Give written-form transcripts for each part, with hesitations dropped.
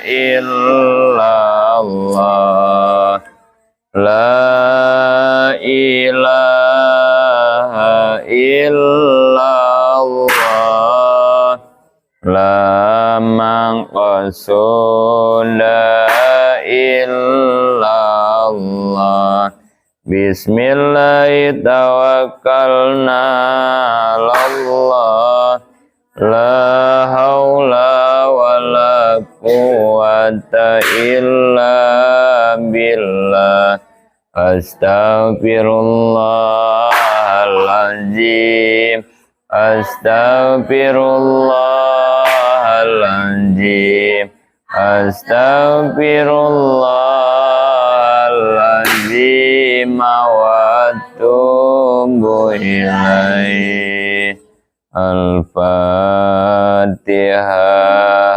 illallah, la ilaha illallah, la maqsuda illallah, bismillahi tawakkalna alallah, la haula wala quwwata illa billah, astaghfirullahaladzim, astaghfirullahaladzim, astaghfirullahaladzim wa atubu ilaih. Al-Fatihah.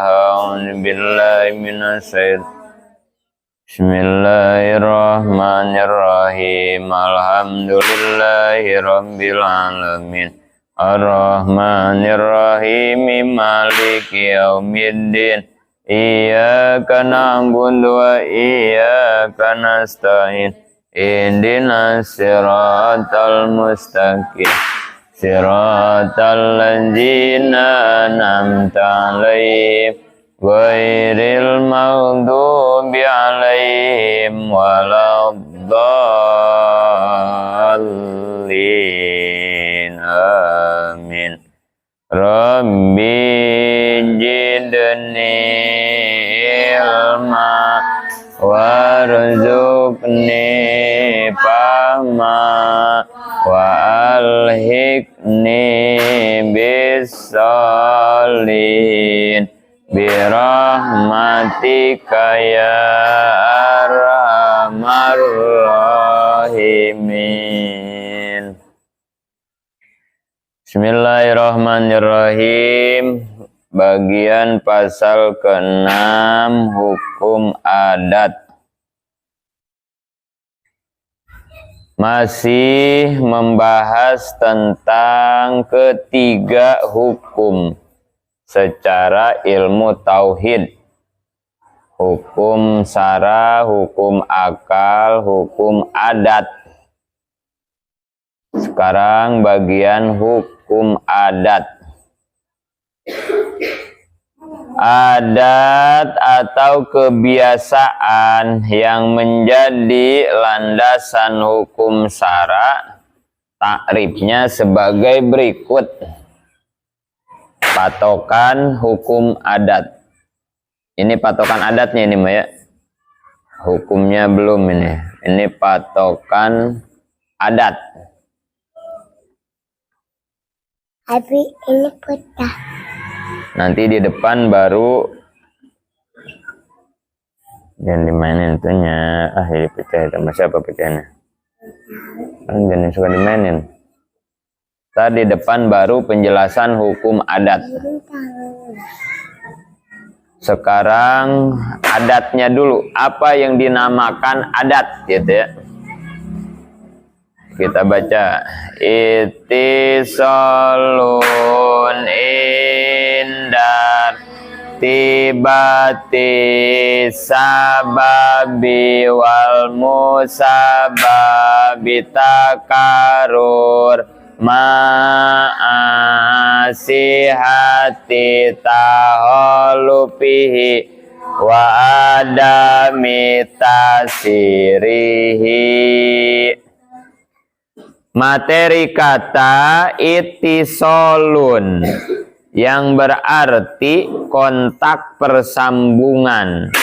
A'udzubillahi minasyaitonir. Bismillahirrahmanirrahim. Alhamdulillahi rabbil alamin. Ar-Rahmanirrahim. Maliki yaumiddin. Iyyaka na'budu wa iyyaka nasta'in. Ihdinas siratal mustaqim. Siratal ladzina an'amta 'alaihim ghairil maghdubi 'alaihim waladdallin. Amin. Rabbi zidni ilma warzuqni fahma wa alhiqni bis-sholihin birahmatika ya arhamar rahimin. Bismillahirrahmanirrahim. Bagian pasal ke-6, hukum adat. Masih membahas tentang ketiga hukum secara ilmu tauhid. Hukum syara, hukum akal, hukum adat. Sekarang bagian hukum adat. Adat atau kebiasaan yang menjadi landasan hukum syara, takrifnya sebagai berikut. Patokan hukum adat. Ini patokan adatnya ini, Maya. Hukumnya belum ini. Ini patokan adat. Tapi ini pecah. Nanti di depan baru jangan dimainin itunya. Ini pecah itu. Masih apa pecahnya? Kan jangan suka dimainin. Tadi depan baru penjelasan hukum adat. Sekarang adatnya dulu. Apa yang dinamakan adat gitu ya. Kita baca. Ittisalun indar tibati sababi wal musababi takarur ma'asihati tahalupihi wa adami tasirihi. Materi kata ittisolun yang berarti kontak persambungan.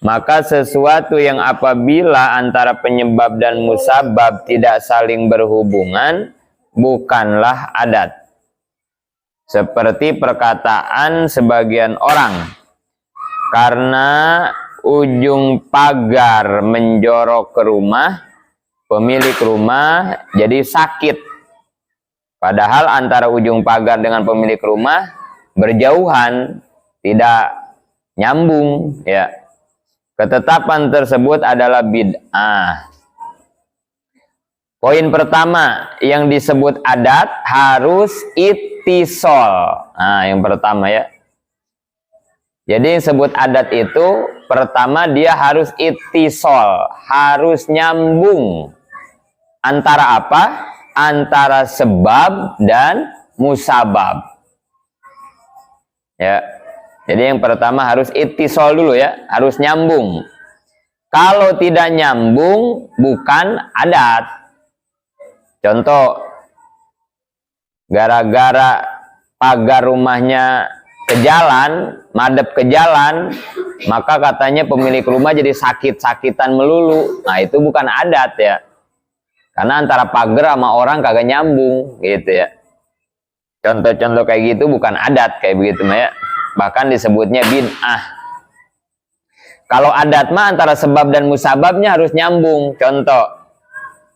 Maka sesuatu yang apabila antara penyebab dan musabab tidak saling berhubungan bukanlah adat. Seperti perkataan sebagian orang, karena ujung pagar menjorok ke rumah, pemilik rumah jadi sakit. Padahal antara ujung pagar dengan pemilik rumah berjauhan, tidak nyambung ya. Ketetapan tersebut adalah bid'ah. Poin pertama yang disebut adat harus ittisol. Nah, yang pertama ya. Jadi yang disebut adat itu pertama dia harus ittisol, harus nyambung. Antara apa? Antara sebab dan musabab. Ya. Jadi yang pertama harus ittisol dulu ya, harus nyambung. Kalau tidak nyambung bukan adat. Contoh, gara-gara pagar rumahnya ke jalan, madep ke jalan, maka katanya pemilik rumah jadi sakit-sakitan melulu. Nah, itu bukan adat ya. Karena antara pagar sama orang kagak nyambung gitu ya. Contoh-contoh kayak gitu bukan adat kayak begitu ya. Bahkan disebutnya bid'ah. Kalau adat mah antara sebab dan musababnya harus nyambung. Contoh,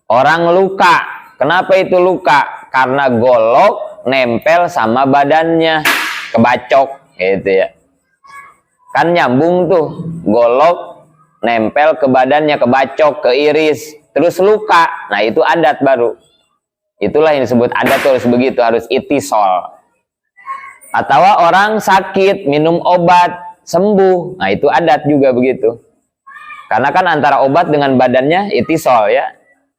orang luka. Kenapa itu luka? Karena golok nempel sama badannya, kebacok gitu ya. Kan nyambung tuh, golok nempel ke badannya, kebacok, ke iris, terus luka. Nah, itu adat baru. Itulah yang disebut adat, harus begitu, harus ittisol. Atau orang sakit, minum obat, sembuh. Nah, itu adat juga begitu. Karena kan antara obat dengan badannya ittisol ya.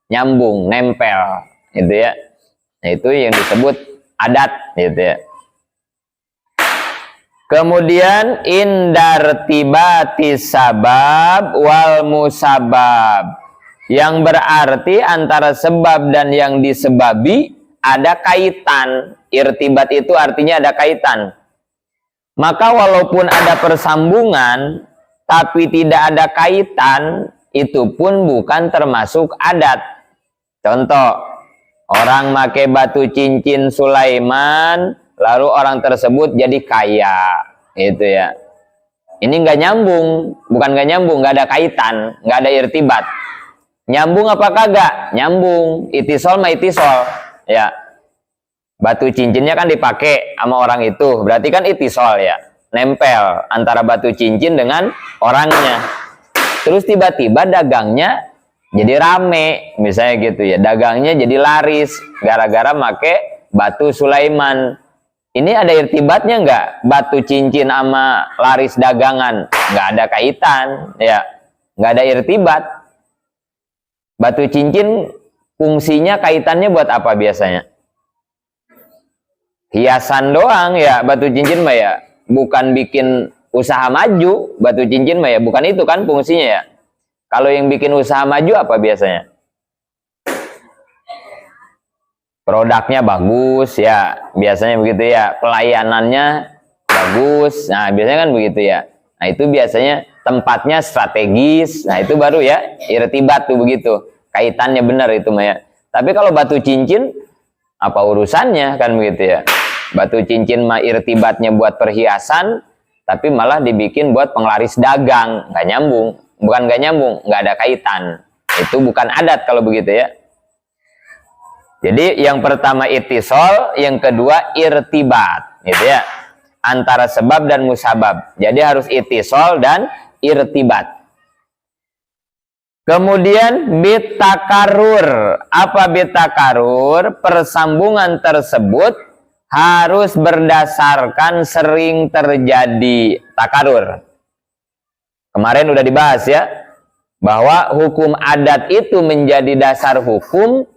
Nyambung, nempel. Gitu ya. Nah, itu yang disebut adat. Gitu ya. Kemudian, indartibati sabab wal musabab. Yang berarti antara sebab dan yang disebabi ada kaitan. Irtibat itu artinya ada kaitan. Maka walaupun ada persambungan, tapi tidak ada kaitan, itu pun bukan termasuk adat. Contoh, orang pakai batu cincin Sulaiman, lalu orang tersebut jadi kaya. Itu ya. Ini nggak nyambung, bukan nggak nyambung, nggak ada kaitan, nggak ada irtibat. Nyambung apa kagak? Nyambung. Ittisol mah ittisol. Ya. Batu cincinnya kan dipakai sama orang itu, berarti kan ittisol ya, nempel antara batu cincin dengan orangnya. Terus tiba-tiba dagangnya jadi rame, misalnya gitu ya, dagangnya jadi laris gara-gara make batu Sulaiman. Ini ada irtibatnya nggak? Batu cincin sama laris dagangan nggak ada kaitan, ya, nggak ada irtibat. Batu cincin fungsinya kaitannya buat apa biasanya? Hiasan doang ya, batu cincin mah ya, bukan bikin usaha maju. Batu cincin mah ya, bukan itu kan fungsinya ya. Kalau yang bikin usaha maju apa biasanya? Produknya bagus ya, biasanya begitu ya. Pelayanannya bagus, nah biasanya kan begitu ya. Nah itu biasanya tempatnya strategis, nah itu baru ya, irtibat tuh begitu. Kaitannya benar itu mah ya. Tapi kalau batu cincin, apa urusannya kan begitu ya. Batu cincin mah irtibatnya buat perhiasan, tapi malah dibikin buat penglaris dagang. Nggak nyambung. Bukan nggak nyambung, nggak ada kaitan. Itu bukan adat kalau begitu ya. Jadi yang pertama ittisol, yang kedua irtibat. Gitu ya. Antara sebab dan musabab. Jadi harus ittisol dan irtibat. Kemudian bitakarur. Apa bitakarur? Persambungan tersebut harus berdasarkan sering terjadi takarur. Kemarin udah dibahas ya, bahwa hukum adat itu menjadi dasar hukum,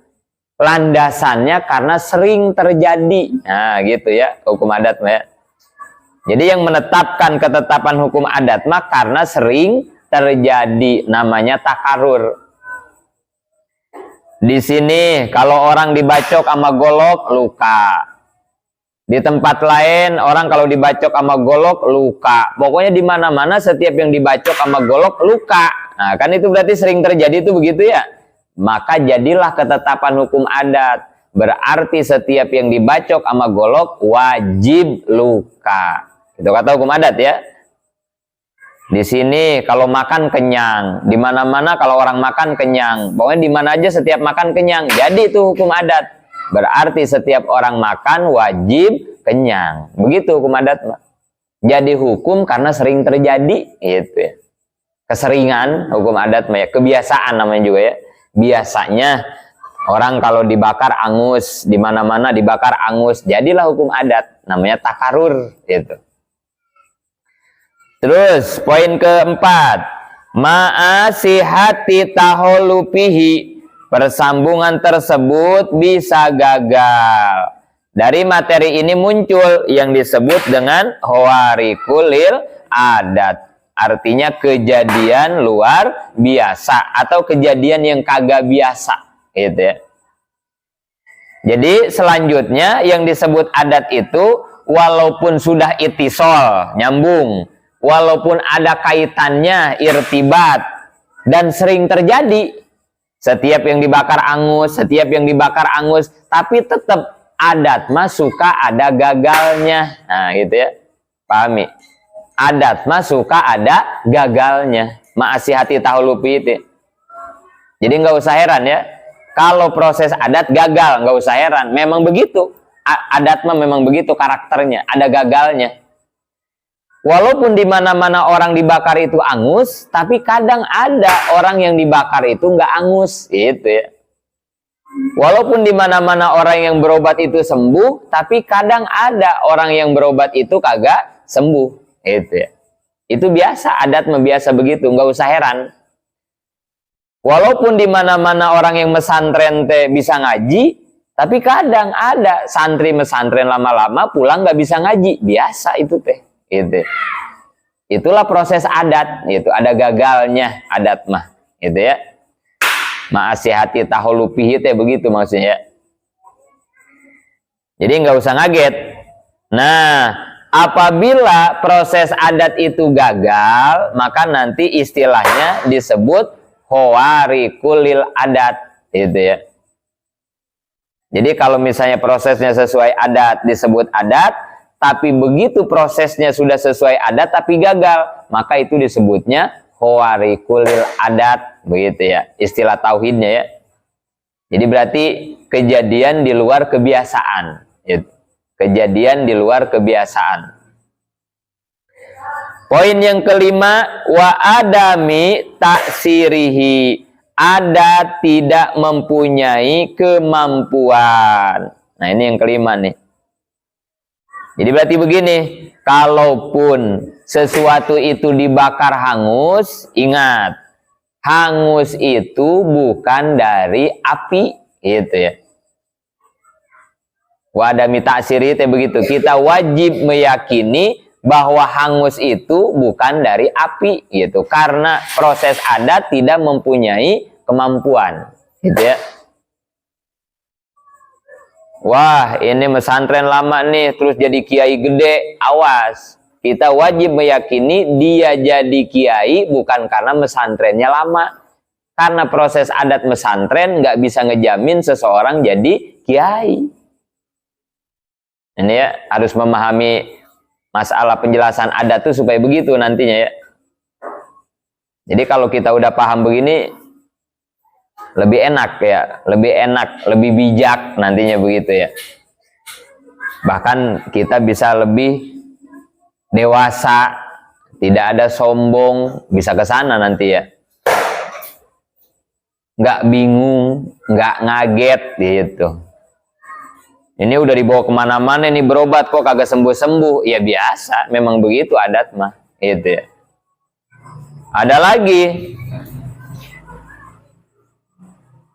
landasannya karena sering terjadi. Nah gitu ya, hukum adat ya. Jadi yang menetapkan ketetapan hukum adat mah karena sering terjadi, namanya takarur. Di sini kalau orang dibacok sama golok luka. Di tempat lain orang kalau dibacok sama golok luka. Pokoknya di mana-mana setiap yang dibacok sama golok luka. Nah, kan itu berarti sering terjadi itu begitu ya. Maka jadilah ketetapan hukum adat. Berarti setiap yang dibacok sama golok wajib luka. Itu kata hukum adat ya. Di sini kalau makan kenyang, di mana-mana kalau orang makan kenyang. Pokoknya di mana aja setiap makan kenyang. Jadi itu hukum adat. Berarti setiap orang makan wajib kenyang. Begitu hukum adat. Jadi hukum karena sering terjadi gitu ya. Keseringan hukum adat ya. Kebiasaan namanya juga ya. Biasanya orang kalau dibakar angus, di mana-mana dibakar angus. Jadilah hukum adat, namanya takarur gitu. Terus poin keempat, ma'asihati taholupihi, persambungan tersebut bisa gagal. Dari materi ini muncul yang disebut dengan hawarikullil adat. Artinya kejadian luar biasa atau kejadian yang kagak biasa, gitu ya. Jadi selanjutnya yang disebut adat itu walaupun sudah itisol, nyambung, walaupun ada kaitannya, irtibat, dan sering terjadi. Setiap yang dibakar angus, tapi tetap adat mah suka ada gagalnya. Nah, gitu ya. Pahami? Adat mah suka ada gagalnya. Ma'asihati tahulupi itu. Jadi nggak usah heran ya. Kalau proses adat gagal, nggak usah heran. Memang begitu. Adat mah memang begitu karakternya. Ada gagalnya. Walaupun di mana-mana orang dibakar itu angus, tapi kadang ada orang yang dibakar itu nggak angus, gitu ya. Walaupun di mana-mana orang yang berobat itu sembuh, tapi kadang ada orang yang berobat itu kagak sembuh, gitu ya. Itu biasa, adat mah biasa begitu, nggak usah heran. Walaupun di mana-mana orang yang mesantren teh bisa ngaji, tapi kadang ada santri mesantren lama-lama pulang nggak bisa ngaji, biasa itu teh. Gitu. Itulah proses adat, gitu. Ada gagalnya adat mah, gitu ya. Ma'asihati tahulupihi teh begitu maksudnya. Jadi nggak usah ngaget. Nah, apabila proses adat itu gagal, maka nanti istilahnya disebut hawarikullil adat, gitu ya. Jadi kalau misalnya prosesnya sesuai adat disebut adat, tapi begitu prosesnya sudah sesuai adat tapi gagal, maka itu disebutnya hawarikullil adat, begitu ya, istilah tauhidnya ya. Jadi berarti kejadian di luar kebiasaan, gitu. Kejadian di luar kebiasaan. Poin yang kelima, wa adami taksirihi, adat tidak mempunyai kemampuan. Nah ini yang kelima nih. Jadi berarti begini, kalaupun sesuatu itu dibakar hangus, ingat, hangus itu bukan dari api, gitu ya. Wa adami taksirihi itu begitu. Kita wajib meyakini bahwa hangus itu bukan dari api, gitu, karena proses adat tidak mempunyai kemampuan, gitu ya. Wah, ini mesantren lama nih, terus jadi kiai gede, awas. Kita wajib meyakini dia jadi kiai bukan karena mesantrennya lama, karena proses adat mesantren nggak bisa ngejamin seseorang jadi kiai. Ini ya, harus memahami masalah penjelasan adat itu supaya begitu nantinya ya. Jadi kalau kita udah paham begini, lebih enak ya, lebih bijak nantinya begitu ya. Bahkan kita bisa lebih dewasa, tidak ada sombong, bisa ke sana nanti ya. Nggak bingung, nggak ngaget gitu. Ini udah dibawa kemana-mana, ini berobat kok kagak sembuh-sembuh. Ya biasa, memang begitu adat mah, gitu ya. Ada lagi,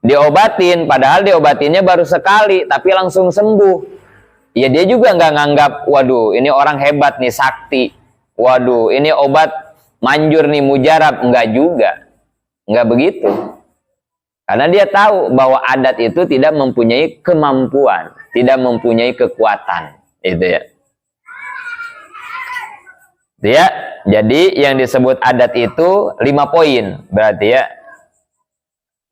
diobatin, padahal diobatinnya baru sekali, tapi langsung sembuh. Ya dia juga nggak nganggap, waduh ini orang hebat nih, sakti. Waduh ini obat manjur nih, mujarab. Nggak juga, nggak begitu. Karena dia tahu bahwa adat itu tidak mempunyai kemampuan, tidak mempunyai kekuatan, itu ya. Ya, jadi yang disebut adat itu 5 poin, berarti ya.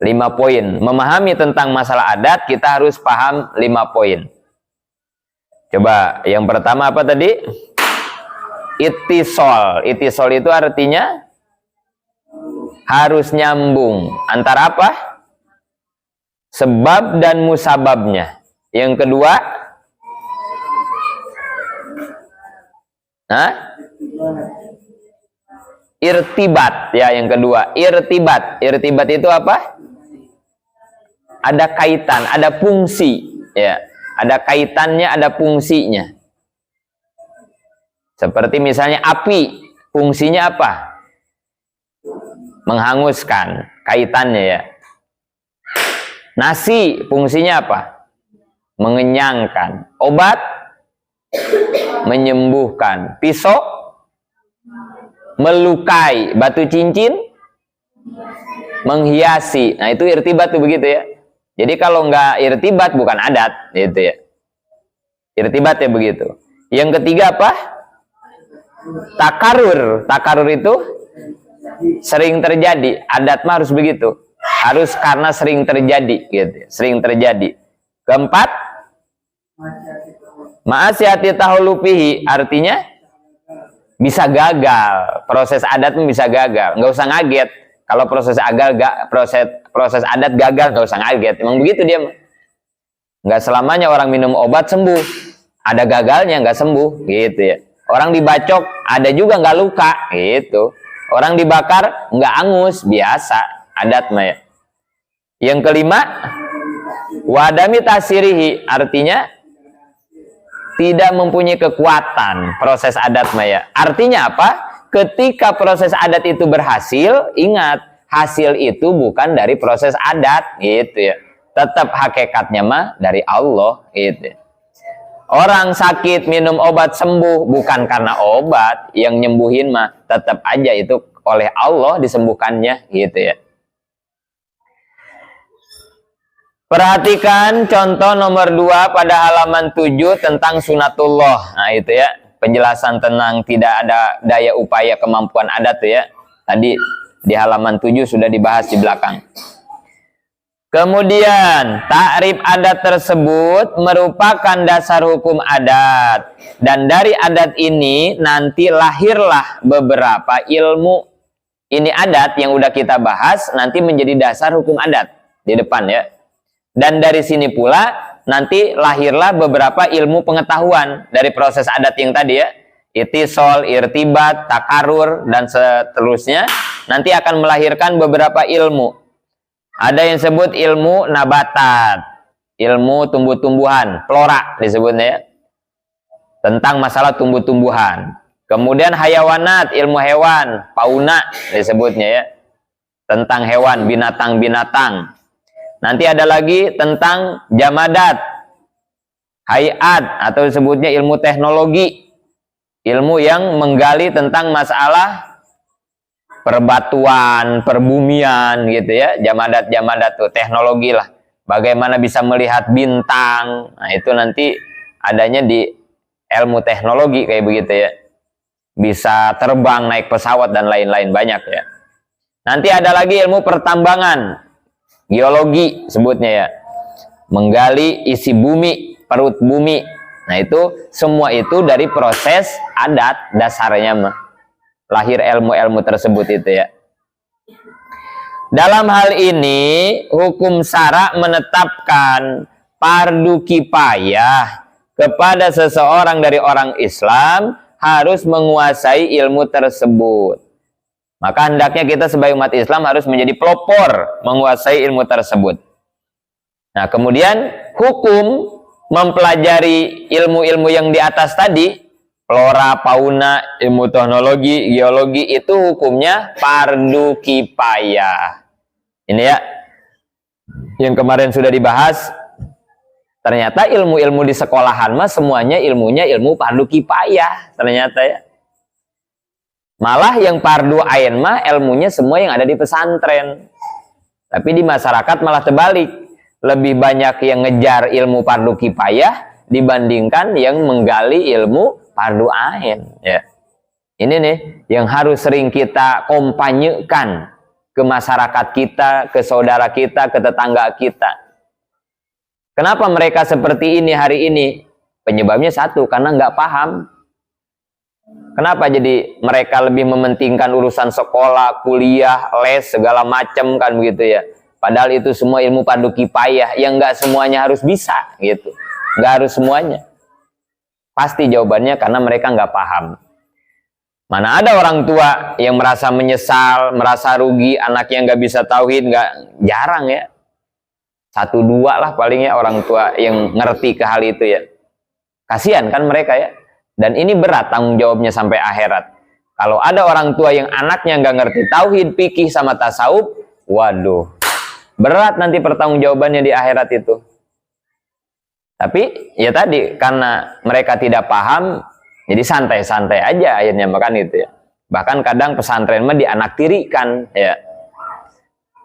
5 poin. Memahami tentang masalah adat, kita harus paham 5 poin. Coba, yang pertama apa tadi? Itisol. Itisol itu artinya harus nyambung. Antara apa? Sebab dan musababnya. Yang kedua, irtibat ya. Yang kedua, irtibat. Irtibat itu apa? Ada kaitan, ada fungsi ya. Ada kaitannya, ada fungsinya. Seperti misalnya api, fungsinya apa? Menghanguskan, kaitannya ya. Nasi fungsinya apa? Mengenyangkan. Obat menyembuhkan. Pisau melukai. Batu cincin menghiasi. Nah, itu irtibat tuh begitu ya. Jadi kalau nggak irtibat bukan adat gitu ya. Irtibat ya begitu. Yang ketiga apa? Takarur. Takarur itu sering terjadi. Adat mah harus begitu. Harus karena sering terjadi gitu. Sering terjadi. Keempat, ma'asyati tahulupihi, artinya bisa gagal. Proses adat bisa gagal. Nggak usah ngaget. Kalau proses adat gagal, nggak usah ngaget. Emang begitu dia. Nggak selamanya orang minum obat sembuh. Ada gagalnya nggak sembuh, gitu ya. Orang dibacok, ada juga nggak luka, gitu. Orang dibakar, nggak angus, biasa. Adat mah ya. Yang kelima, wadami tasirihi, artinya tidak mempunyai kekuatan proses adat mah ya. Artinya apa? Ketika proses adat itu berhasil, ingat, hasil itu bukan dari proses adat, gitu ya. Tetap hakikatnya mah dari Allah, gitu. Orang sakit minum obat sembuh bukan karena obat yang nyembuhin mah, tetap aja itu oleh Allah disembuhkannya, gitu ya. Perhatikan contoh nomor 2 pada halaman 7 tentang sunatullah. Nah, itu ya. Penjelasan tentang tidak ada daya upaya kemampuan adat tuh ya. Tadi di halaman 7 sudah dibahas di belakang. Kemudian takrif adat tersebut merupakan dasar hukum adat. Dan dari adat ini nanti lahirlah beberapa ilmu. Ini adat yang udah kita bahas nanti menjadi dasar hukum adat di depan ya. Dan dari sini pula nanti lahirlah beberapa ilmu pengetahuan dari proses adat yang tadi ya. Itisol, irtibat, takarur, dan seterusnya. Nanti akan melahirkan beberapa ilmu. Ada yang disebut ilmu nabatat. Ilmu tumbuh-tumbuhan. Flora disebutnya ya. Tentang masalah tumbuh-tumbuhan. Kemudian hayawanat, ilmu hewan. Fauna disebutnya ya. Tentang hewan, binatang-binatang. Nanti ada lagi tentang jamadat, hayat, atau disebutnya ilmu teknologi. Ilmu yang menggali tentang masalah perbatuan, perbumian gitu ya. Jamadat tuh teknologi lah. Bagaimana bisa melihat bintang. Nah, itu nanti adanya di ilmu teknologi kayak begitu ya. Bisa terbang, naik pesawat dan lain-lain banyak ya. Nanti ada lagi ilmu pertambangan. Geologi sebutnya ya, menggali isi bumi, perut bumi. Nah itu semua itu dari proses adat dasarnya mah. Lahir ilmu-ilmu tersebut itu ya. Dalam hal ini hukum syara menetapkan fardu kifayah kepada seseorang dari orang Islam harus menguasai ilmu tersebut. Maka hendaknya kita sebagai umat Islam harus menjadi pelopor menguasai ilmu tersebut. Nah, kemudian hukum mempelajari ilmu-ilmu yang di atas tadi, flora, fauna, ilmu teknologi, geologi, itu hukumnya fardu kifayah. Ini ya, yang kemarin sudah dibahas. Ternyata ilmu-ilmu di sekolahan mah semuanya ilmunya ilmu fardu kifayah. Ternyata ya. Malah yang fardu ain mah ilmunya semua yang ada di pesantren. Tapi di masyarakat malah terbalik. Lebih banyak yang ngejar ilmu fardu kifayah dibandingkan yang menggali ilmu fardu ain. Ya. Ini nih yang harus sering kita kompanyekan ke masyarakat kita, ke saudara kita, ke tetangga kita. Kenapa mereka seperti ini hari ini? Penyebabnya satu, karena nggak paham. Kenapa jadi mereka lebih mementingkan urusan sekolah, kuliah, les, segala macam kan begitu ya. Padahal itu semua ilmu fardu kifayah yang nggak semuanya harus bisa gitu. Nggak harus semuanya. Pasti jawabannya karena mereka nggak paham. Mana ada orang tua yang merasa menyesal, merasa rugi, anaknya nggak bisa tauhid, jarang ya. 1-2 lah palingnya orang tua yang ngerti ke hal itu ya. Kasihan kan mereka ya. Dan ini berat tanggung jawabnya sampai akhirat. Kalau ada orang tua yang anaknya nggak ngerti tauhid, fikih sama tasawuf, waduh, berat nanti pertanggungjawabannya di akhirat itu. Tapi ya tadi karena mereka tidak paham, jadi santai-santai aja akhirnya makan itu ya. Bahkan kadang pesantren mah dianaktirikan ya.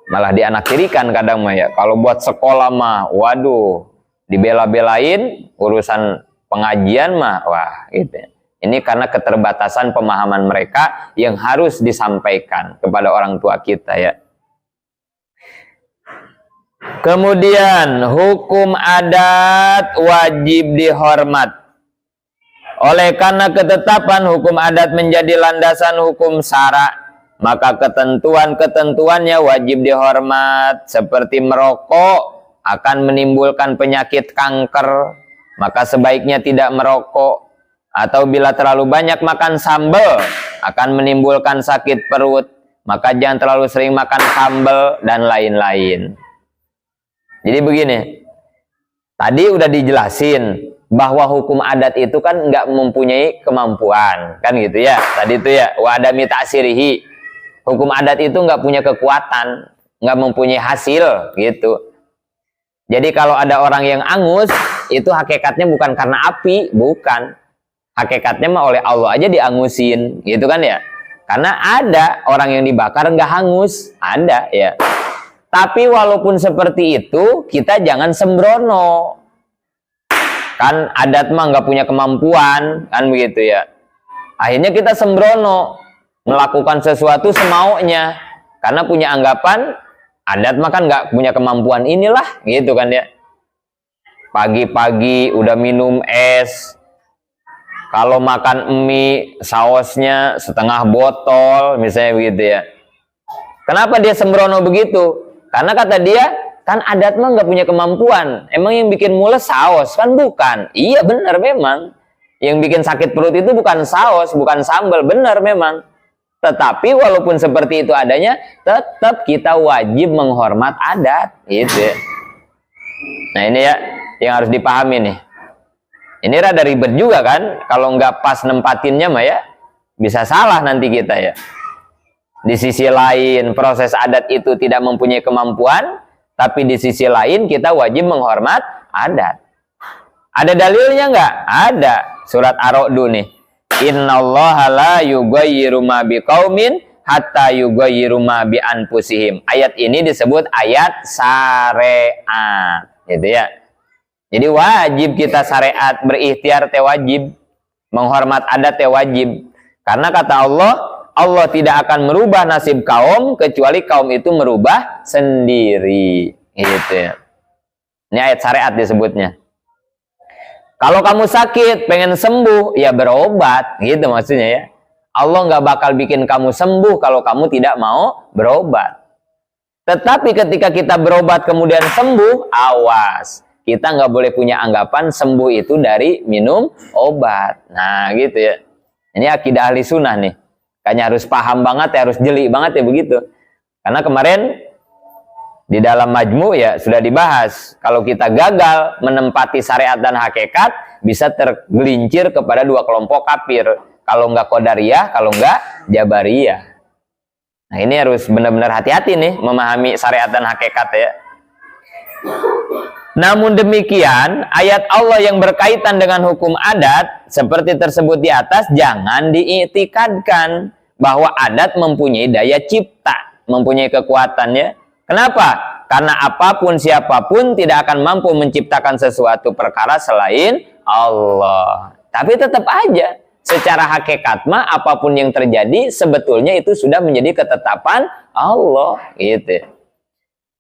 Malah dianaktirikan kadang mah ya. Kalau buat sekolah mah, waduh, dibela-belain, urusan pengajian mah, wah gitu ya. Ini karena keterbatasan pemahaman mereka yang harus disampaikan kepada orang tua kita ya. Kemudian hukum adat wajib dihormat. Oleh karena ketetapan hukum adat menjadi landasan hukum syara, maka ketentuan-ketentuannya wajib dihormat. Seperti merokok akan menimbulkan penyakit kanker, maka sebaiknya tidak merokok. Atau bila terlalu banyak makan sambal akan menimbulkan sakit perut, maka jangan terlalu sering makan sambal dan lain-lain. Jadi begini, tadi udah dijelasin bahwa hukum adat itu kan nggak mempunyai kemampuan, kan gitu ya. Tadi itu ya, wa adami ta'sirihi. Hukum adat itu nggak punya kekuatan, nggak mempunyai hasil gitu. Jadi kalau ada orang yang angus, itu hakikatnya bukan karena api, bukan. Hakikatnya mah oleh Allah aja diangusin, gitu kan ya. Karena ada orang yang dibakar nggak hangus, ada ya. Tapi walaupun seperti itu, kita jangan sembrono. Kan adat mah nggak punya kemampuan, kan begitu ya. Akhirnya kita sembrono, melakukan sesuatu semaunya. Karena punya anggapan, adat mah kan nggak punya kemampuan inilah, gitu kan ya. Pagi-pagi udah minum es, kalau makan mie, sausnya setengah botol, misalnya begitu ya. Kenapa dia sembrono begitu? Karena kata dia, kan adat mah nggak punya kemampuan. Emang yang bikin mules saus, kan bukan? Iya benar memang. Yang bikin sakit perut itu bukan saus, bukan sambal, benar memang. Tetapi walaupun seperti itu adanya, tetap kita wajib menghormat adat. Gitu ya. Nah ini ya, yang harus dipahami nih. Ini rada ribet juga kan, kalau nggak pas nempatinnya mah ya, bisa salah nanti kita ya. Di sisi lain, proses adat itu tidak mempunyai kemampuan, tapi di sisi lain kita wajib menghormat adat. Ada dalilnya nggak? Ada. Surat Ar-Ra'd nih. Innallaha la yughayyiru ma biqaumin hatta yughayyiru ma bi anfusihim. Ayat ini disebut ayat syariat. Gitu ya. Jadi wajib kita syariat, berikhtiar teh wajib, menghormat adat teh wajib. Karena kata Allah, Allah tidak akan merubah nasib kaum kecuali kaum itu merubah sendiri. Gitu ya. Ini ayat syariat disebutnya. Kalau kamu sakit, pengen sembuh, ya berobat, gitu maksudnya ya. Allah nggak bakal bikin kamu sembuh kalau kamu tidak mau berobat. Tetapi ketika kita berobat kemudian sembuh, awas. Kita nggak boleh punya anggapan sembuh itu dari minum obat. Nah gitu ya. Ini akidah ahli sunnah nih. Kayaknya harus paham banget ya, harus jeli banget ya begitu. Karena kemarin di dalam majmu ya sudah dibahas. Kalau kita gagal menempati syariat dan hakikat, bisa tergelincir kepada dua kelompok kafir. Kalau nggak Qadariyah, kalau nggak Jabariyah. Nah ini harus benar-benar hati-hati nih memahami syariat dan hakikat ya. Namun demikian, ayat Allah yang berkaitan dengan hukum adat seperti tersebut di atas jangan diiktikadkan bahwa adat mempunyai daya cipta, mempunyai kekuatannya. Kenapa? Karena apapun siapapun tidak akan mampu menciptakan sesuatu perkara selain Allah. Tapi tetap aja secara hakikat mah apapun yang terjadi sebetulnya itu sudah menjadi ketetapan Allah gitu.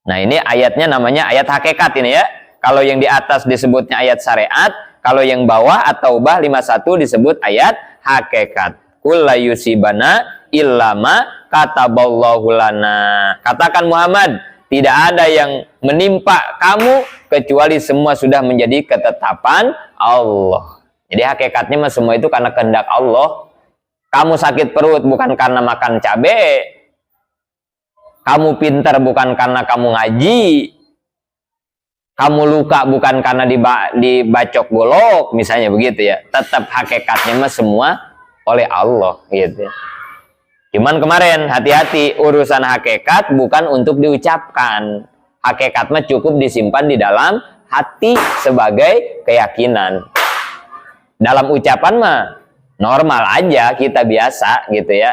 Nah, ini ayatnya namanya ayat hakikat ini ya. Kalau yang di atas disebutnya ayat syariat, kalau yang bawah At-Taubah 51 disebut ayat hakikat. Qul la yusibana illa ma kataballahu lana. Katakan Muhammad, tidak ada yang menimpa kamu kecuali semua sudah menjadi ketetapan Allah. Jadi hakikatnya mah semua itu karena kehendak Allah. Kamu sakit perut bukan karena makan cabai. Kamu pintar bukan karena kamu ngaji. Kamu luka bukan karena dibacok golok, misalnya begitu ya. Tetap hakikatnya mah semua oleh Allah gitu ya. Cuman kemarin hati-hati, urusan hakikat bukan untuk diucapkan. Hakikat mah cukup disimpan di dalam hati sebagai keyakinan. Dalam ucapan mah normal aja, kita biasa gitu ya.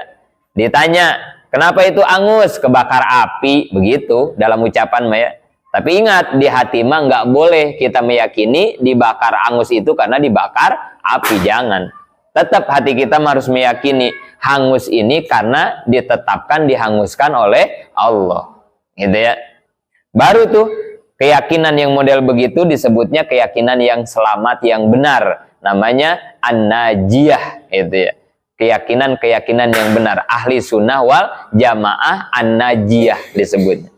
Ditanya, kenapa itu angus? Kebakar api, begitu dalam ucapan mah ya. Tapi ingat, di hati mah nggak boleh kita meyakini dibakar angus itu karena dibakar api, jangan. Tetap hati kita harus meyakini hangus ini karena ditetapkan dihanguskan oleh Allah, gitu ya. Baru tuh keyakinan yang model begitu disebutnya keyakinan yang selamat, yang benar, namanya an-najiyah, gitu ya. Keyakinan yang benar, ahli sunnah wal jamaah an-najiyah disebutnya.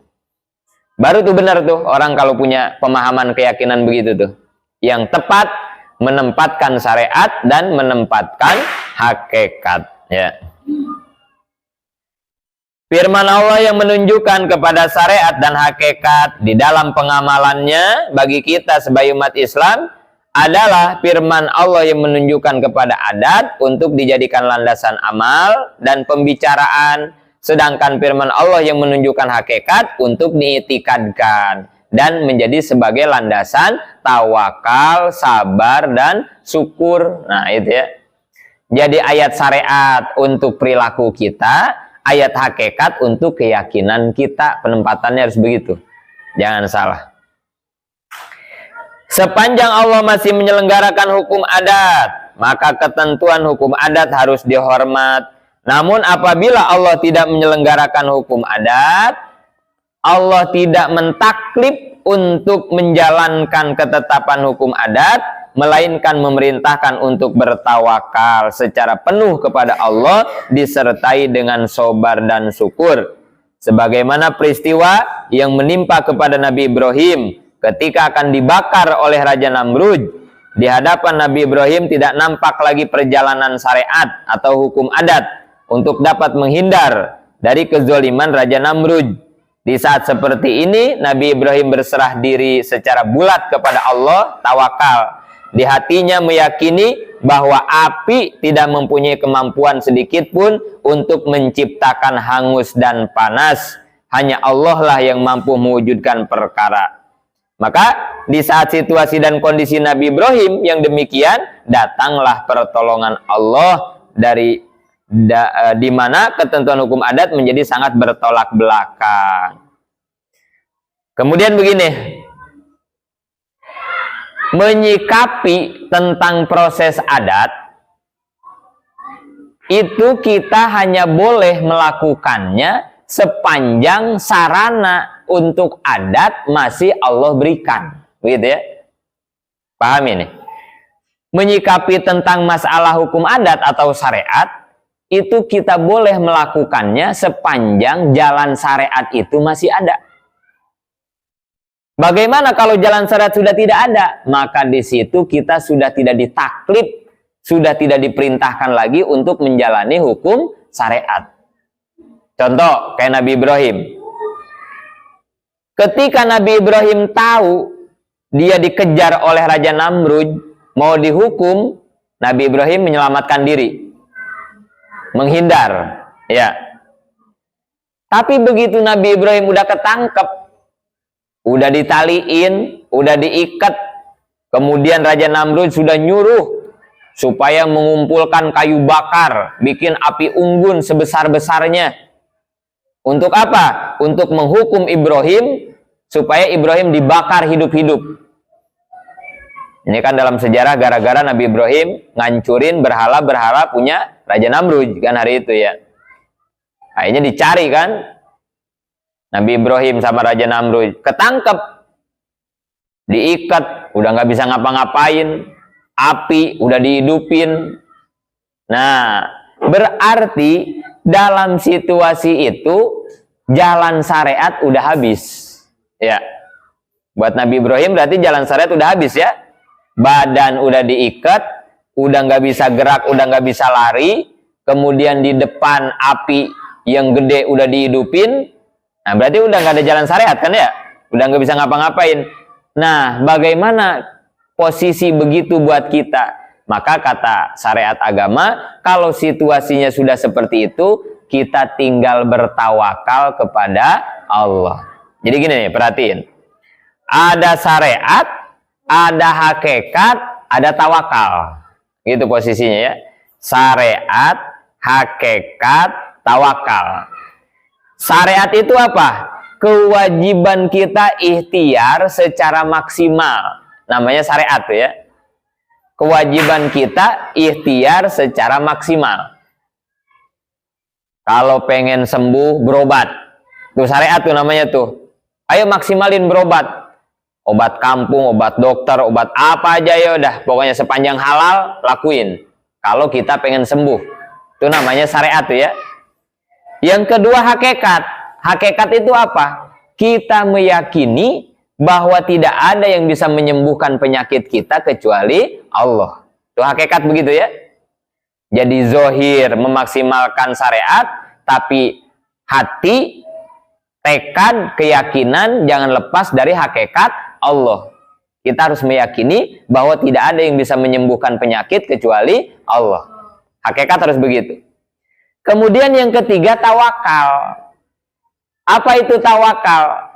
Baru tuh benar tuh orang kalau punya pemahaman keyakinan begitu tuh, yang tepat menempatkan syariat dan menempatkan hakikat, ya. Firman Allah yang menunjukkan kepada syariat dan hakikat di dalam pengamalannya bagi kita sebagai umat Islam adalah firman Allah yang menunjukkan kepada adat untuk dijadikan landasan amal dan pembicaraan, sedangkan firman Allah yang menunjukkan hakikat untuk diitikadkan dan menjadi sebagai landasan tawakal, sabar, dan syukur. Nah itu ya. Jadi ayat syariat untuk perilaku kita, ayat hakikat untuk keyakinan kita. Penempatannya harus begitu. Jangan salah. Sepanjang Allah masih menyelenggarakan hukum adat, maka ketentuan hukum adat harus dihormat. Namun apabila Allah tidak menyelenggarakan hukum adat, Allah tidak mentaklif untuk menjalankan ketetapan hukum adat, melainkan memerintahkan untuk bertawakal secara penuh kepada Allah disertai dengan sabar dan syukur. Sebagaimana peristiwa yang menimpa kepada Nabi Ibrahim ketika akan dibakar oleh Raja Namrud. Di hadapan Nabi Ibrahim tidak nampak lagi perjalanan syariat atau hukum adat untuk dapat menghindar dari kezaliman Raja Namrud. Di saat seperti ini, Nabi Ibrahim berserah diri secara bulat kepada Allah, tawakal. Di hatinya meyakini bahwa api tidak mempunyai kemampuan sedikit pun untuk menciptakan hangus dan panas. Hanya Allah lah yang mampu mewujudkan perkara. Maka di saat situasi dan kondisi Nabi Ibrahim yang demikian, datanglah pertolongan Allah dari di mana ketentuan hukum adat menjadi sangat bertolak belakang. Kemudian begini, menyikapi tentang proses adat itu kita hanya boleh melakukannya sepanjang sarana untuk adat masih Allah berikan, begitu ya. Paham ini? Menyikapi tentang masalah hukum adat atau syariat itu kita boleh melakukannya sepanjang jalan syariat itu masih ada. Bagaimana kalau jalan syariat sudah tidak ada? Maka di situ kita sudah tidak ditaklif, sudah tidak diperintahkan lagi untuk menjalani hukum syariat. Contoh kayak Nabi Ibrahim. Ketika Nabi Ibrahim tahu dia dikejar oleh Raja Namrud, mau dihukum, Nabi Ibrahim menyelamatkan diri. Menghindar, ya. Tapi begitu Nabi Ibrahim udah ketangkep, udah ditaliin, udah diikat, kemudian Raja Namrud sudah nyuruh supaya mengumpulkan kayu bakar, bikin api unggun sebesar-besarnya. Untuk apa? Untuk menghukum Ibrahim supaya Ibrahim dibakar hidup-hidup. Ini kan dalam sejarah gara-gara Nabi Ibrahim ngancurin berhala-berhala punya Raja Namrud kan hari itu ya. Akhirnya dicari kan Nabi Ibrahim sama Raja Namrud, ketangkep, diikat, udah nggak bisa ngapa-ngapain, api udah dihidupin. Nah, berarti dalam situasi itu jalan syariat udah habis, ya. Buat Nabi Ibrahim berarti jalan syariat udah habis ya. Badan udah diikat, udah nggak bisa gerak, udah nggak bisa lari, kemudian di depan api yang gede udah dihidupin. Nah, berarti udah nggak ada jalan syariat kan ya? Udah nggak bisa ngapa-ngapain. Nah, bagaimana posisi begitu buat kita? Maka kata syariat agama, kalau situasinya sudah seperti itu, kita tinggal bertawakal kepada Allah. Jadi gini nih, perhatiin. Ada syariat, ada hakikat, ada tawakal. Gitu posisinya ya. Syariat, hakikat, tawakal. Syariat itu apa? Kewajiban kita ikhtiar secara maksimal. Namanya syariat tuh ya. Kewajiban kita ikhtiar secara maksimal. Kalau pengen sembuh, berobat. Tuh syariat tuh namanya tuh. Ayo maksimalin berobat. Obat kampung, obat dokter, obat apa aja ya udah. Pokoknya sepanjang halal, lakuin. Kalau kita pengen sembuh. Itu namanya syariat tuh ya. Yang kedua hakikat. Hakikat itu apa? Kita meyakini bahwa tidak ada yang bisa menyembuhkan penyakit kita kecuali Allah. Itu hakikat begitu ya. Jadi zohir memaksimalkan syariat, tapi hati, tekad, keyakinan jangan lepas dari hakikat Allah. Kita harus meyakini bahwa tidak ada yang bisa menyembuhkan penyakit kecuali Allah. Hakikat harus begitu. Kemudian yang ketiga tawakal. Apa itu tawakal?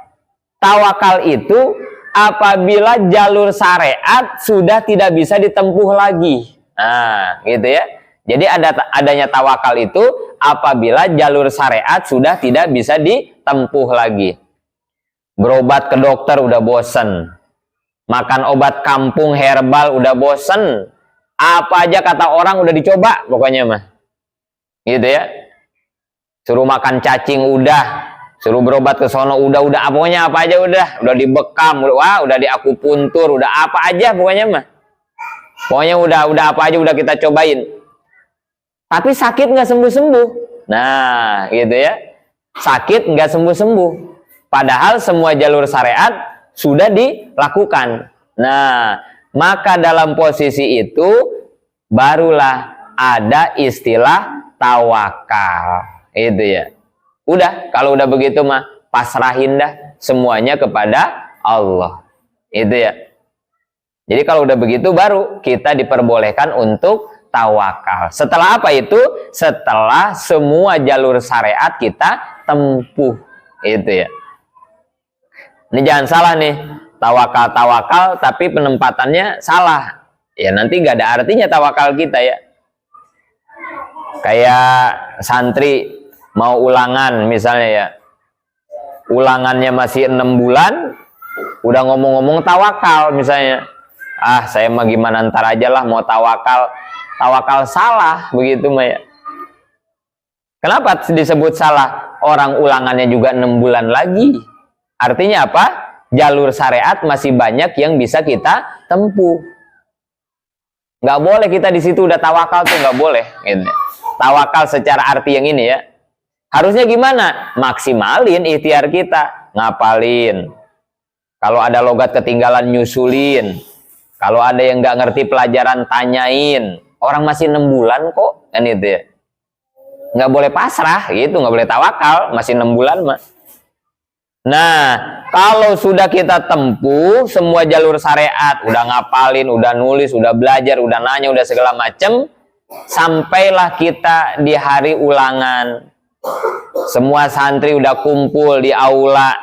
Tawakal itu apabila jalur syariat sudah tidak bisa ditempuh lagi. Nah, gitu ya. Jadi adanya tawakal itu apabila jalur syariat sudah tidak bisa ditempuh lagi. Berobat ke dokter udah bosen. Makan obat kampung herbal udah bosen. Apa aja kata orang udah dicoba pokoknya mah. Gitu ya. Suruh makan cacing udah. Suruh berobat ke sono udah pokoknya apa aja udah dibekam, udah diakupuntur, udah apa aja pokoknya mah. Pokoknya udah apa aja udah kita cobain. Tapi sakit nggak sembuh-sembuh. Nah, gitu ya. Sakit nggak sembuh-sembuh. Padahal semua jalur syariat sudah dilakukan. Nah, maka dalam posisi itu barulah ada istilah tawakal. Itu ya. Udah, kalau udah begitu mah pasrahin dah semuanya kepada Allah. Itu ya. Jadi kalau udah begitu baru kita diperbolehkan untuk tawakal. Setelah apa itu? Setelah semua jalur syariat kita tempuh. Itu ya. Ini jangan salah nih. Tawakal tapi penempatannya salah. Ya nanti gak ada artinya tawakal kita ya. Kayak santri mau ulangan misalnya ya. Ulangannya masih 6 bulan. Udah ngomong-ngomong tawakal misalnya. Ah saya mah gimana ntar aja lah mau tawakal. Tawakal salah begitu mah ya. Kenapa disebut salah? Orang ulangannya juga 6 bulan lagi. Artinya apa? Jalur syariat masih banyak yang bisa kita tempuh. Nggak boleh kita di situ udah tawakal tuh nggak boleh. Gitu. Tawakal secara arti yang ini ya. Harusnya gimana? Maksimalin ikhtiar kita, ngapalin. Kalau ada logat ketinggalan nyusulin. Kalau ada yang nggak ngerti pelajaran tanyain. Orang masih 6 bulan kok, kan itu ya. Nggak boleh pasrah, gitu, nggak boleh tawakal, masih 6 bulan mah. Nah, kalau sudah kita tempuh semua jalur syariat, udah ngapalin, udah nulis, udah belajar, udah nanya, udah segala macem, sampailah kita di hari ulangan. Semua santri udah kumpul di aula,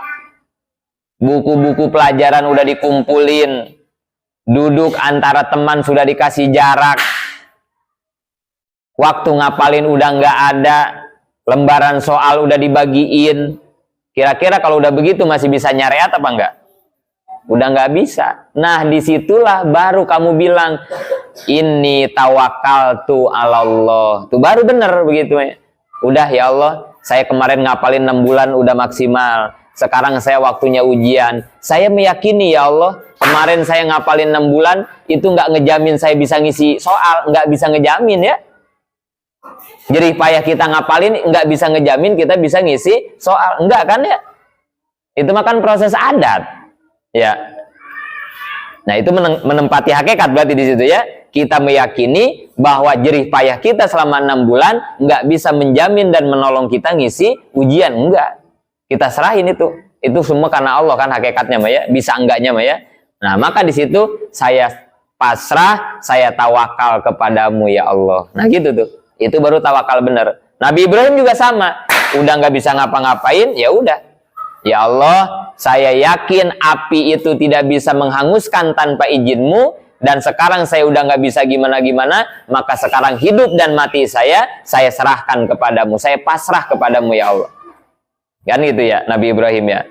buku-buku pelajaran udah dikumpulin, duduk antara teman sudah dikasih jarak, waktu ngapalin udah nggak ada, lembaran soal udah dibagiin. Kira-kira kalau udah begitu masih bisa nyariat apa enggak? Udah nggak bisa. Nah disitulah baru kamu bilang ini tawakaltu ala Allah. Tuh baru bener begitu ya. Udah ya Allah, saya kemarin ngapalin 6 bulan udah maksimal. Sekarang saya waktunya ujian. Saya meyakini ya Allah, kemarin saya ngapalin 6 bulan itu nggak ngejamin saya bisa ngisi soal, nggak bisa ngejamin ya. Jerih payah kita ngapalin nggak bisa ngejamin kita bisa ngisi soal, enggak kan ya? Itu makan proses adat, ya. Nah itu menempati hakikat berarti di situ ya. Kita meyakini bahwa jerih payah kita selama 6 bulan nggak bisa menjamin dan menolong kita ngisi ujian, enggak. Kita serahin itu. Itu semua karena Allah kan hakikatnya mah ya, bisa enggaknya mah ya. Nah, maka di situ saya pasrah, saya tawakal kepadamu ya Allah. Nah, gitu tuh. Itu baru tawakal bener. Nabi Ibrahim juga sama. Udah nggak bisa ngapa-ngapain, ya udah. Ya Allah, saya yakin api itu tidak bisa menghanguskan tanpa izin-Mu, dan sekarang saya udah nggak bisa gimana-gimana, maka sekarang hidup dan mati saya serahkan kepadamu, saya pasrah kepadamu ya Allah. Kan gitu ya Nabi Ibrahim ya.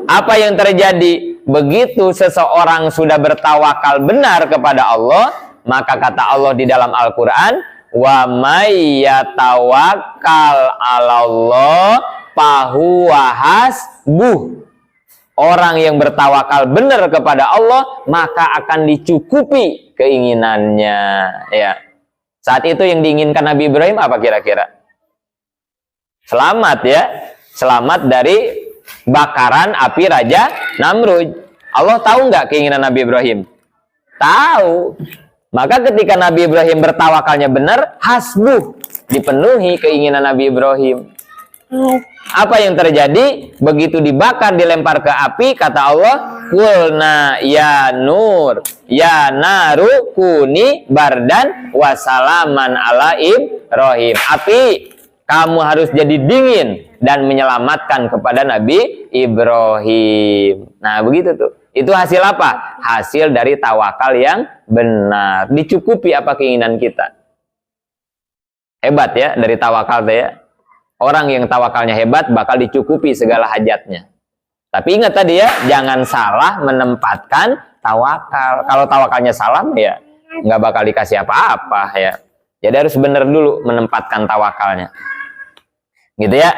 Apa yang terjadi? Begitu seseorang sudah bertawakal benar kepada Allah, maka kata Allah di dalam Al-Quran, wa may yatawakkal 'alallah fahuwa hasbuh. Orang yang bertawakal benar kepada Allah, maka akan dicukupi keinginannya. Ya. Saat itu yang diinginkan Nabi Ibrahim apa kira-kira? Selamat ya. Selamat dari bakaran api Raja Namrud. Allah tahu nggak keinginan Nabi Ibrahim? Tahu. Maka ketika Nabi Ibrahim bertawakalnya benar, hasbuh, dipenuhi keinginan Nabi Ibrahim. Apa yang terjadi? Begitu dibakar, dilempar ke api, kata Allah, qulna ya nur, ya naru kuni bardan wasalaman ala Ibrahim. Api, kamu harus jadi dingin dan menyelamatkan kepada Nabi Ibrahim. Nah, begitu tuh. Itu hasil apa? Hasil dari tawakal yang benar. Dicukupi apa keinginan kita. Hebat ya dari tawakal tuh ya. Orang yang tawakalnya hebat bakal dicukupi segala hajatnya. Tapi ingat tadi ya, jangan salah menempatkan tawakal. Kalau tawakalnya salah ya nggak bakal dikasih apa-apa ya. Jadi harus benar dulu menempatkan tawakalnya. Gitu ya.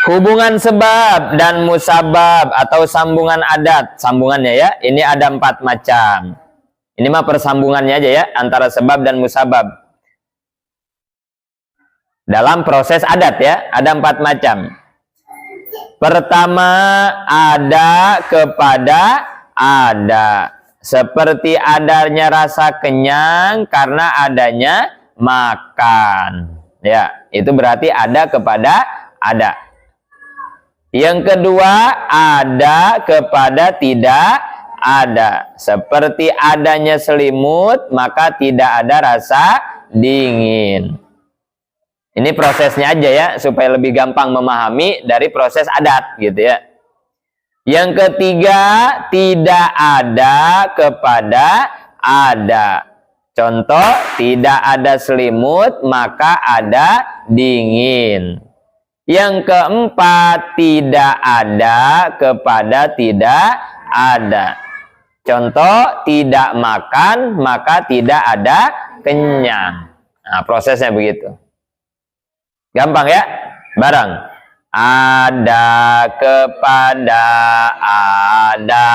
Hubungan sebab dan musabab atau sambungan adat, sambungannya ya, ini ada 4 macam. Ini mah persambungannya aja ya, antara sebab dan musabab. Dalam proses adat ya, ada 4 macam. Pertama, ada kepada ada. Seperti adanya rasa kenyang karena adanya makan. Ya, itu berarti ada kepada ada. Yang kedua, ada kepada tidak ada. Seperti adanya selimut, maka tidak ada rasa dingin. Ini prosesnya aja ya, supaya lebih gampang memahami dari proses adat gitu ya. Yang ketiga, tidak ada kepada ada. Contoh, tidak ada selimut, maka ada dingin. Yang keempat, tidak ada kepada tidak ada. Contoh, tidak makan, maka tidak ada kenyang. Nah, prosesnya begitu. Gampang ya? Bareng. Ada kepada ada.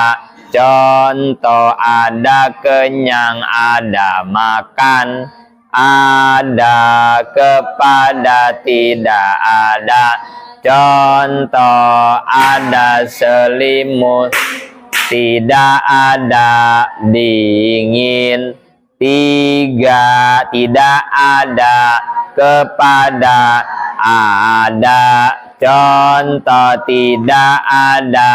Contoh, ada kenyang, ada makan. Ada kepada tidak ada. Contoh, ada selimut, tidak ada dingin. 3, tidak ada kepada ada. Contoh, tidak ada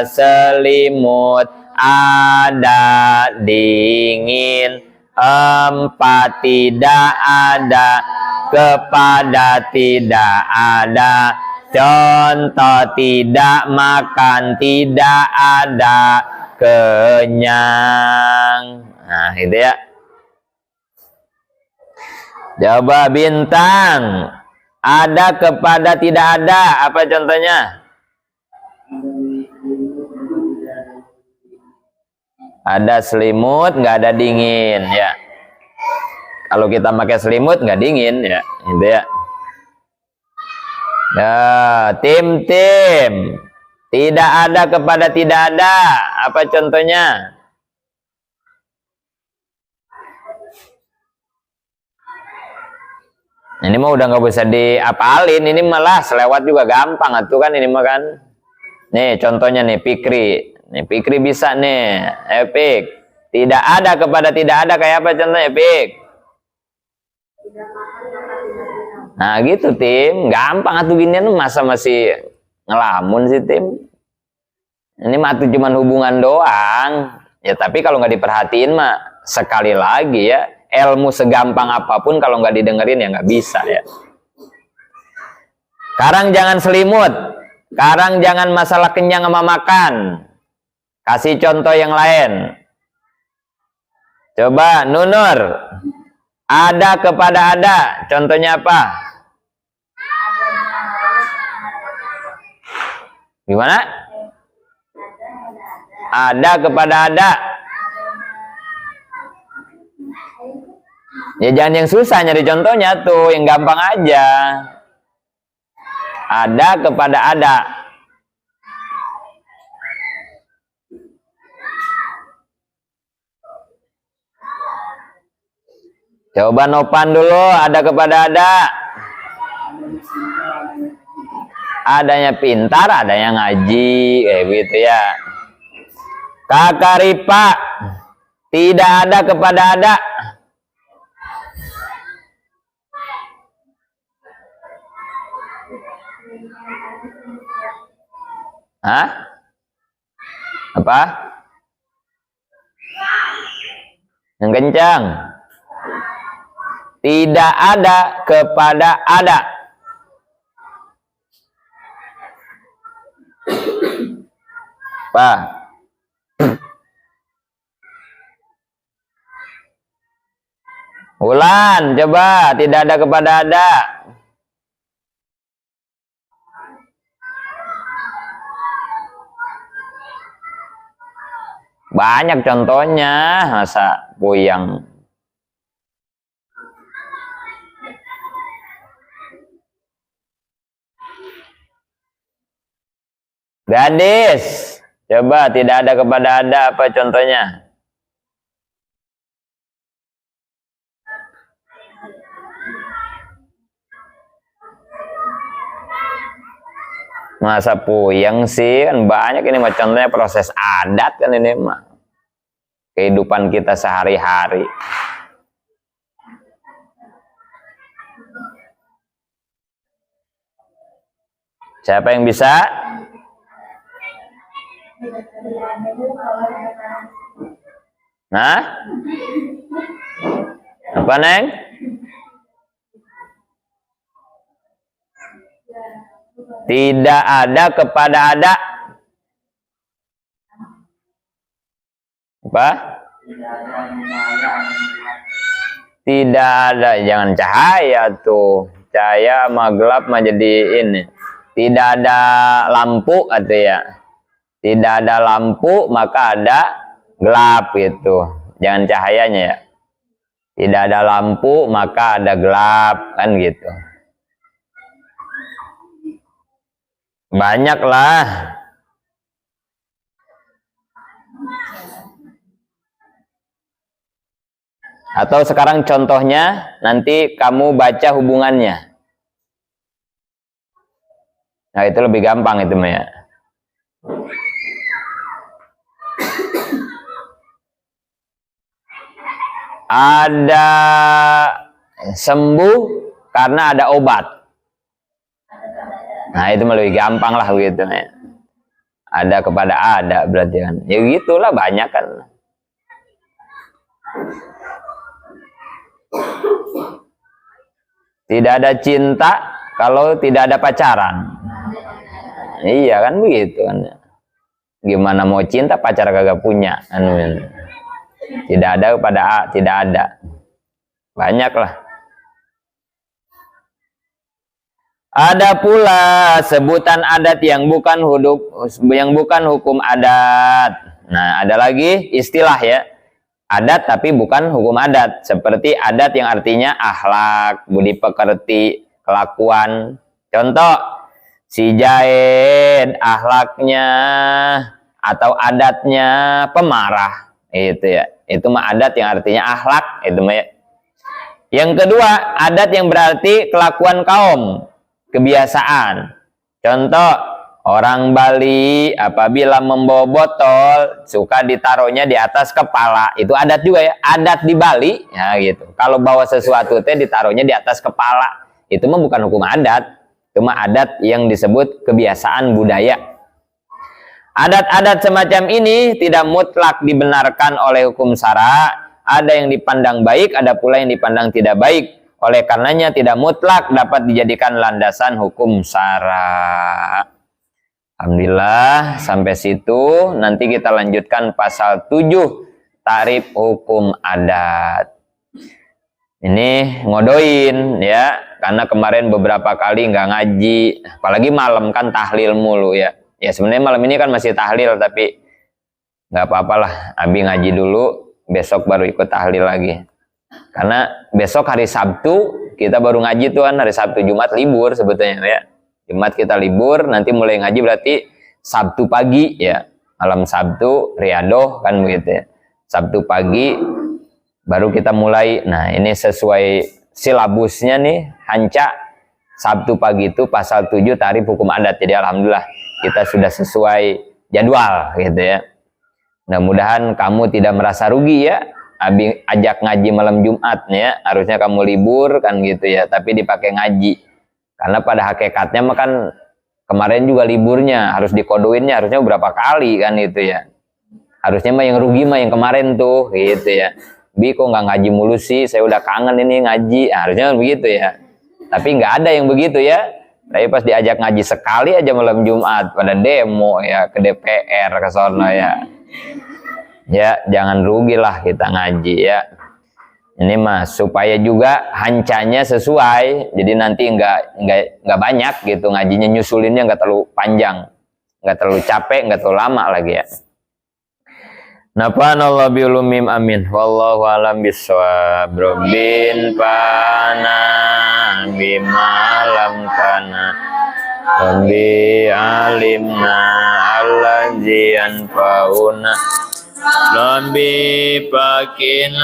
selimut, ada dingin. 4, tidak ada kepada tidak ada. Contoh, tidak makan, tidak ada kenyang. Nah, itu ya. Coba bintang. Ada kepada tidak ada. Apa contohnya? Ada selimut, nggak ada dingin ya. Kalau kita pakai selimut nggak dingin ya, gitu ya. Nah, tim tidak ada kepada tidak ada. Apa contohnya? Ini mah udah nggak bisa diapalin. Ini malah selewat juga gampang atuh kan ini mah kan. Nih contohnya nih Fikri. Nih Fikri bisa nih, Epik. Tidak ada kepada tidak ada kayak apa contohnya Epik? Nah gitu tim, gampang atuh ginian masa masih ngelamun sih tim. Ini mah tuh cuman hubungan doang. Ya tapi kalau nggak diperhatiin mah sekali lagi ya, ilmu segampang apapun kalau nggak didengerin ya nggak bisa ya. Sekarang jangan selimut. Sekarang jangan masalah kenyang sama makan. Kasih contoh yang lain. Coba Nunur. Ada kepada ada. Contohnya apa? Gimana? Ada kepada ada. Ya jangan yang susah nyari contohnya tuh, yang gampang aja. Ada kepada ada. Coba Nopan dulu, ada kepada ada. Adanya pintar, adanya ngaji, gitu ya. Kakak Ripa, tidak ada kepada ada. Hah? Apa? Yang kencang. Tidak ada kepada ada. Apa? Ulan, coba. Tidak ada kepada ada. Banyak contohnya, masa puyang. Gadis, coba tidak ada kepada ada, apa contohnya? Masa puyeng sih, kan banyak ini mah contohnya proses adat kan ini mah. Kehidupan kita sehari-hari. Siapa yang bisa? Nah? Apa, Neng? Tidak ada kepada ada. Apa? Tidak ada, jangan cahaya tuh. Cahaya sama gelap mah jadi ini. Tidak ada lampu atau ya. Tidak ada lampu maka ada gelap gitu. Jangan cahayanya ya. Tidak ada lampu maka ada gelap kan gitu. Banyak lah. Atau sekarang contohnya nanti kamu baca hubungannya. Nah itu lebih gampang itu Maya. Ada sembuh karena ada obat. Nah itu lebih gampang lah begitu ya. Ada kepada ada berarti kan. Ya gitulah banyak kan. Tidak ada cinta kalau tidak ada pacaran. Iya kan begitu kan. Gimana mau cinta pacar kagak punya. Tidak ada kepada A, tidak ada. Banyak lah. Ada pula sebutan adat yang bukan hukum adat. Nah, ada lagi istilah ya. Adat tapi bukan hukum adat. Seperti adat yang artinya akhlak, budi pekerti, kelakuan. Contoh, si Jaid akhlaknya atau adatnya pemarah. Itu ya. Itu mah adat yang artinya akhlak. Itu mah ya. Yang kedua, adat yang berarti kelakuan kaum. Kebiasaan. Contoh, orang Bali apabila membawa botol suka ditaruhnya di atas kepala. Itu adat juga ya. Adat di Bali ya gitu. Kalau bawa sesuatu teh ditaruhnya di atas kepala. Itu mah bukan hukum adat. Itu mah adat yang disebut kebiasaan budaya. Adat-adat semacam ini tidak mutlak dibenarkan oleh hukum syara. Ada yang dipandang baik, ada pula yang dipandang tidak baik. Oleh karenanya tidak mutlak dapat dijadikan landasan hukum syara. Alhamdulillah sampai situ. Nanti kita lanjutkan pasal 7 tarif hukum adat. Ini ngodoin ya, karena kemarin beberapa kali nggak ngaji, apalagi malam kan tahlil mulu ya. Ya sebenarnya malam ini kan masih tahlil, tapi nggak apa-apalah, Abi ngaji dulu, besok baru ikut tahlil lagi. Karena besok hari Sabtu kita baru ngaji tuh kan, hari Sabtu Jumat libur sebetulnya ya. Jumat kita libur, nanti mulai ngaji berarti Sabtu pagi ya, malam Sabtu riadoh kan begitu ya. Sabtu pagi baru kita mulai. Nah ini sesuai silabusnya nih, Hanca Sabtu pagi itu pasal 7 tarif hukum adat. Jadi alhamdulillah kita sudah sesuai jadwal gitu ya. Mudah-mudahan kamu tidak merasa rugi ya. Abi ajak ngaji malam Jumat nih ya, harusnya kamu libur kan gitu ya, tapi dipakai ngaji. Karena pada hakikatnya mah kan kemarin juga liburnya, harus dikodoinnya harusnya berapa kali kan gitu ya. Harusnya mah yang rugi mah yang kemarin tuh gitu ya. Bi kok nggak ngaji mulu sih, saya udah kangen ini ngaji. Harusnya begitu ya. Tapi nggak ada yang begitu ya. Tapi pas diajak ngaji sekali aja malam Jumat pada demo ya ke DPR ke sono ya. Ya jangan rugilah kita ngaji ya. Ini mas supaya juga hancanya sesuai, jadi nanti nggak banyak gitu ngajinya, nyusulinnya nggak terlalu panjang, nggak terlalu capek, nggak terlalu lama lagi ya. Nafanallahu biulumim amin. Wallahu alam bisawab. Rabbin pana bimalam kana. Rabbi alimna allazi anfa'una. Rabbi pakina